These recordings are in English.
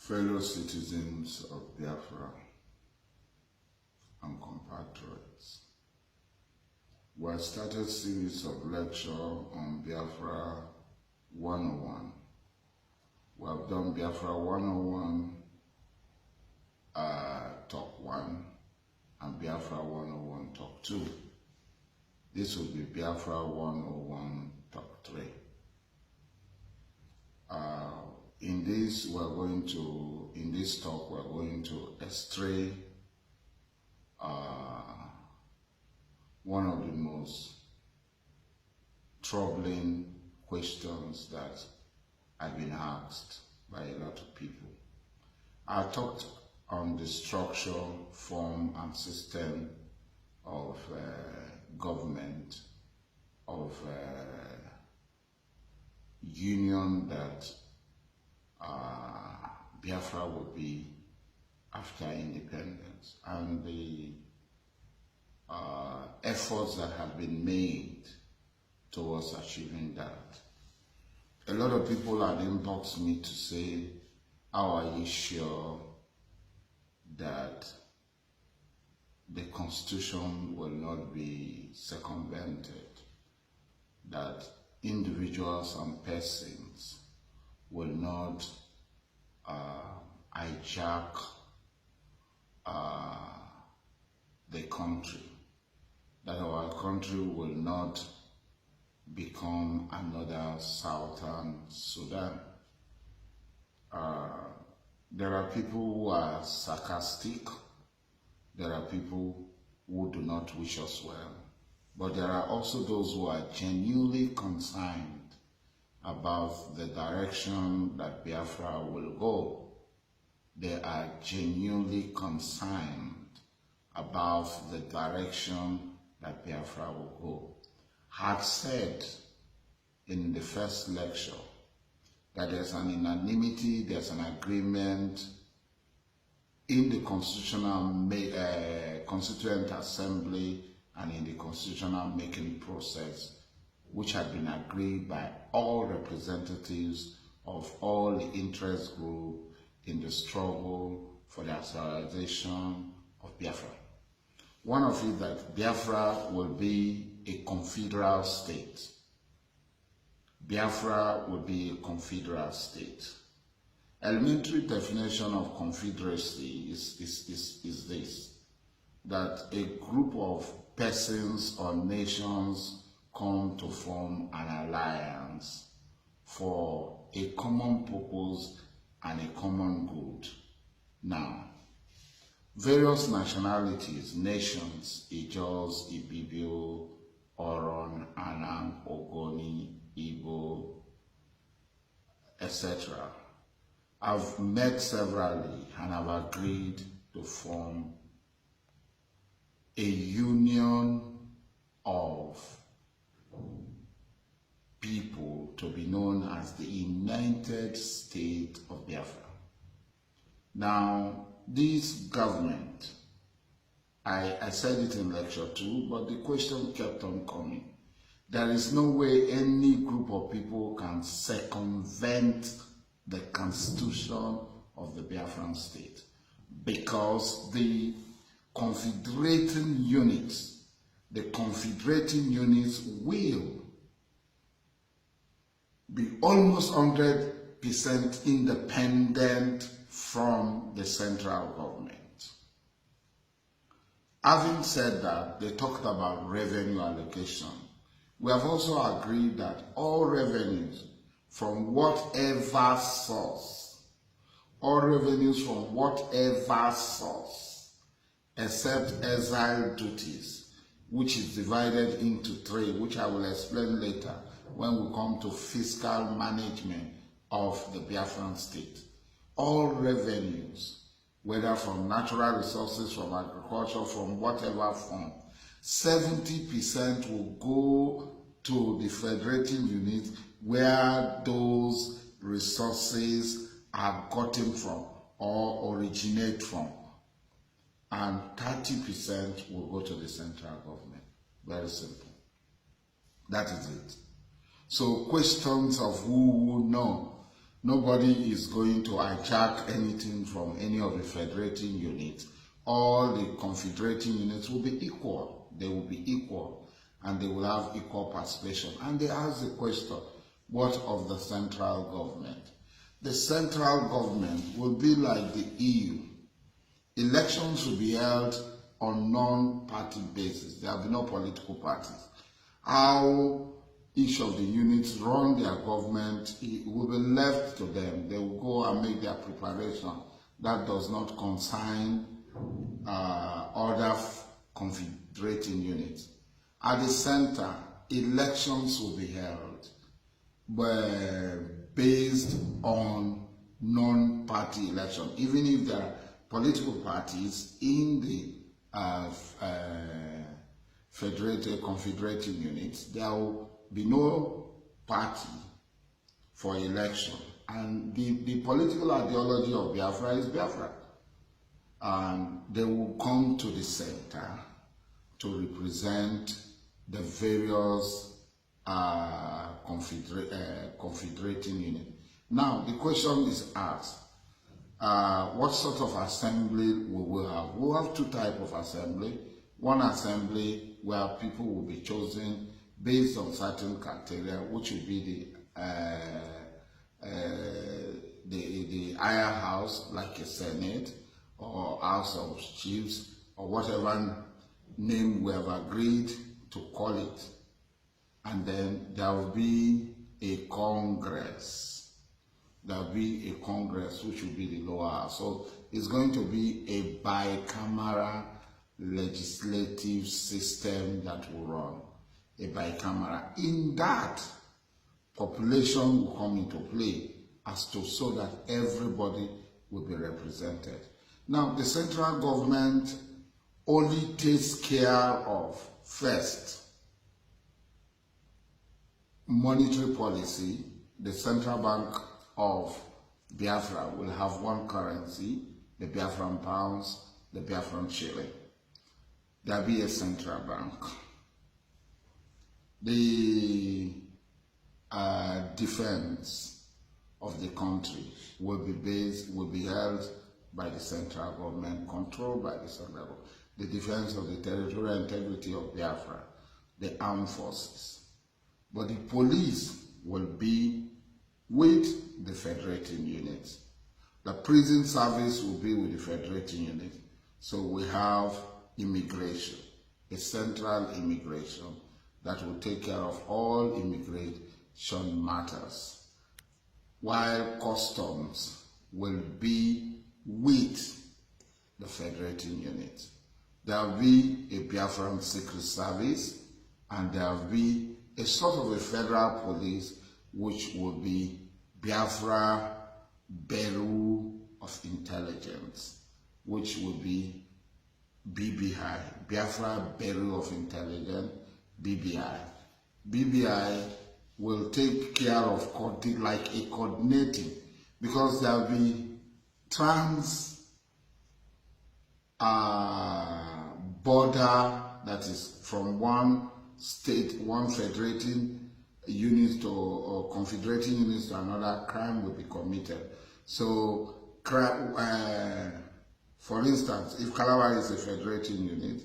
Fellow citizens of Biafra and compatriots, we have started a series of lectures on Biafra101. We have done Biafra101 Talk 1 and Biafra101 Talk 2. This will be Biafra101 Talk 3. In this talk, we're going to estray one of the most troubling questions that I've been asked by a lot of people. I talked on the structure, form, and system of government, of union that Biafra would be after independence, and the efforts that have been made towards achieving that. A lot of people had inboxed me to say, how are you sure that the Constitution will not be circumvented, that individuals and persons will not hijack the country, that our country will not become another Southern Sudan. There are people who are sarcastic, there are people who do not wish us well, but there are also those who are genuinely concerned about the direction that Biafra will go. They are genuinely concerned about the direction that Biafra will go. Had said in the first lecture that there's an unanimity, there's an agreement in the Constituent Assembly and in the constitutional making process, which had been agreed by all representatives of all the interest groups in the struggle for the authorization of Biafra. One of it that Biafra will be a confederal state. Biafra will be a confederal state. Elementary definition of confederacy is this, that a group of persons or nations come to form an alliance for a common purpose and a common good. Now, various nationalities, nations, Ijos, Ibibio, Oron, Anang, Ogoni, Igbo, etc., have met severally and have agreed to form a union of people to be known as the United States of Biafra. Now, this government, I said it in lecture 2, but the question kept on coming. There is no way any group of people can circumvent the constitution of the Biafran state, because the confederating units will be almost 100% independent from the central government. Having said that, they talked about revenue allocation. We have also agreed that all revenues from whatever source, except exile duties, which is divided into 3, which I will explain later when we come to fiscal management of the Biafran state. All revenues, whether from natural resources, from agriculture, from whatever form, 70% will go to the federating unit where those resources are gotten from or originate from, and 30% will go to the central government. Very simple. That is it. So questions of who will know, Nobody is going to hijack anything from any of the federating units. All the confederating units will be equal. They will be equal, and they will have equal participation. And they ask the question, what of the central government? The central government will be like the EU. Elections will be held on non-party basis. There will be no political parties. How each of the units run their government, it will be left to them. They will go and make their preparation. That does not concern other confederating units. At the center, elections will be held based on non-party election. Even if there are political parties in the confederating units, there will be no party for election. And the political ideology of Biafra is Biafra. And they will come to the center to represent the various confederating units. Now, the question is asked, what sort of assembly will we have? We'll have two types of assembly. One assembly where people will be chosen based on certain criteria, which will be the higher house, like a Senate or House of Chiefs, or whatever name we have agreed to call it. And then there will be a Congress. There will be a Congress, which will be the lower house. So it's going to be a bicameral legislative system that will run. A bicameral. In that, population will come into play so that everybody will be represented. Now, the central government only takes care of, first, monetary policy. The Central Bank of Biafra will have one currency, the Biafran pounds, the Biafran shilling. There will be a central bank. The defense of the country will be held by the central government, controlled by the central government. The defense of the territorial integrity of Biafra, the armed forces. But the police will be with the federating units. The prison service will be with the federating unit. So we have immigration, a central immigration that will take care of all immigration matters, while customs will be with the federating unit. There will be a Biafran Secret Service, and there will be a sort of a federal police, which will be Biafra Bureau of Intelligence, which will be BBI, Biafra Bureau of Intelligence, BBI. BBI will take care of like a coordinating, because there will be border that is from one state, one federating unit or confederating units to another. Crime will be committed. So, for instance, if Kalawari is a federating unit,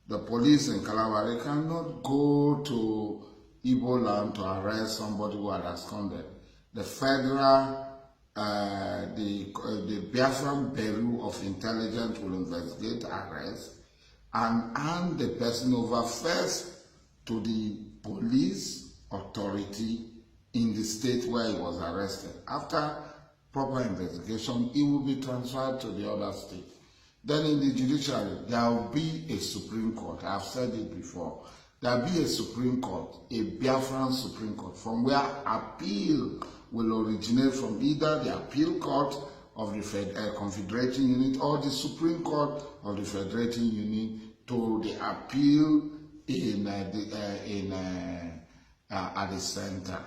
the police in Kalawari cannot go to Igbo land to arrest somebody who had absconded. The federal, the Biafran Bureau of Intelligence will investigate, arrest, and hand the person over first to the police authority in the state where he was arrested. After proper investigation, he will be transferred to the other state. Then in the judiciary, there will be a Supreme Court. I've said it before. There will be a Supreme Court, a Biafran Supreme Court, from where appeal will originate, from either the appeal court of the confederating unit or the Supreme Court of the federating unit to the appeal at the center,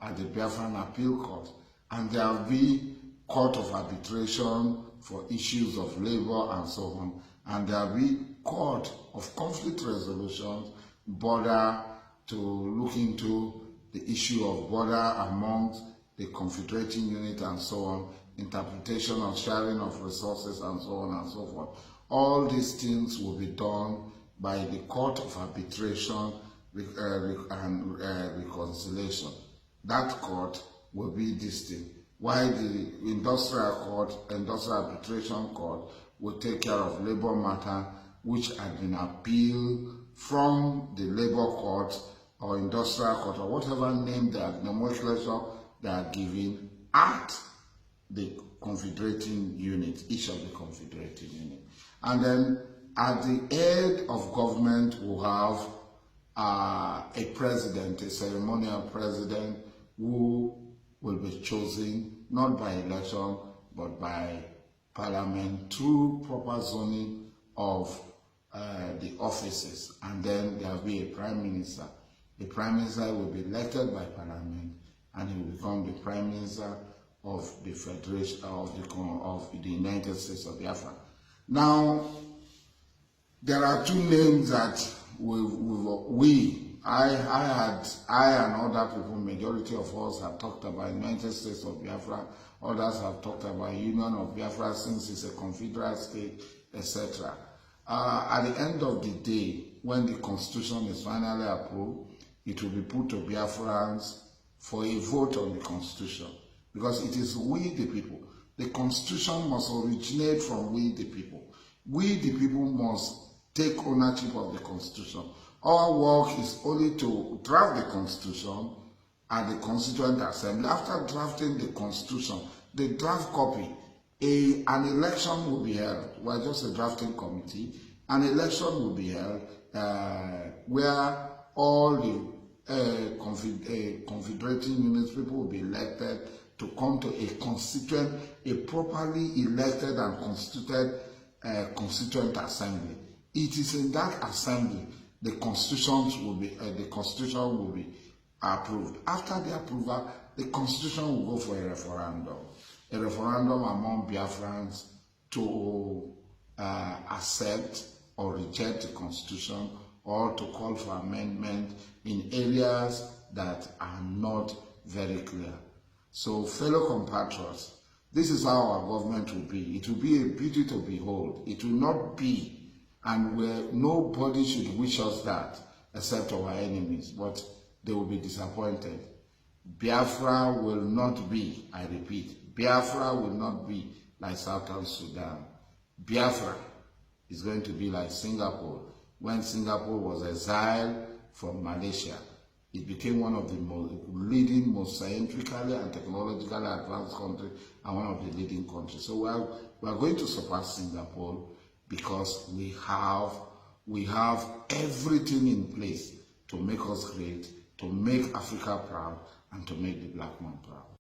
at the Biafran Appeal Court. And there will be court of arbitration for issues of labor and so on. And there will be court of conflict resolution, border, to look into the issue of border amongst the Confederating Unit and so on, interpretation of sharing of resources and so on and so forth. All these things will be done by the Court of Arbitration and Reconciliation. That court will be this thing, while the Industrial Arbitration Court will take care of labor matter which had been appealed from the labor court or industrial court or whatever name the nomenclature they are giving at the Confederating Unit, each of the Confederating Unit. And then at the head of government will have a president, a ceremonial president, who will be chosen not by election but by parliament through proper zoning of the offices. And then there will be a prime minister. The prime minister will be elected by parliament and he will become the prime minister of the Federation of the United States of Biafra. Now, there are two names that I and other people, majority of us have talked about United States of Biafra. Others have talked about Union of Biafra since it's a confederate state, etc. At the end of the day, when the Constitution is finally approved, it will be put to Biafrans for a vote on the Constitution, because it is we the people. The Constitution must originate from we the people. We the people must take ownership of the Constitution. Our work is only to draft the Constitution at the Constituent Assembly. After drafting the Constitution, the draft copy, an election will be held. We're just a drafting committee. An election will be held where all the confederating units, people will be elected to come to a properly elected and constituted constituent assembly. It is in that assembly the constitution will be approved. After the approval, the constitution will go for a referendum among Biafrans to accept or reject the constitution, or to call for amendment in areas that are not very clear. So, fellow compatriots, this is how our government will be. It will be a beauty to behold. It will not be, and nobody should wish us that except our enemies, but they will be disappointed. Biafra will not be, I repeat, Biafra will not be like Southern Sudan. Biafra is going to be like Singapore. When Singapore was exiled from Malaysia, it became one of the leading, most scientifically and technologically advanced countries, and one of the leading countries. So we are going to surpass Singapore because we have everything in place to make us great, to make Africa proud, and to make the black man proud.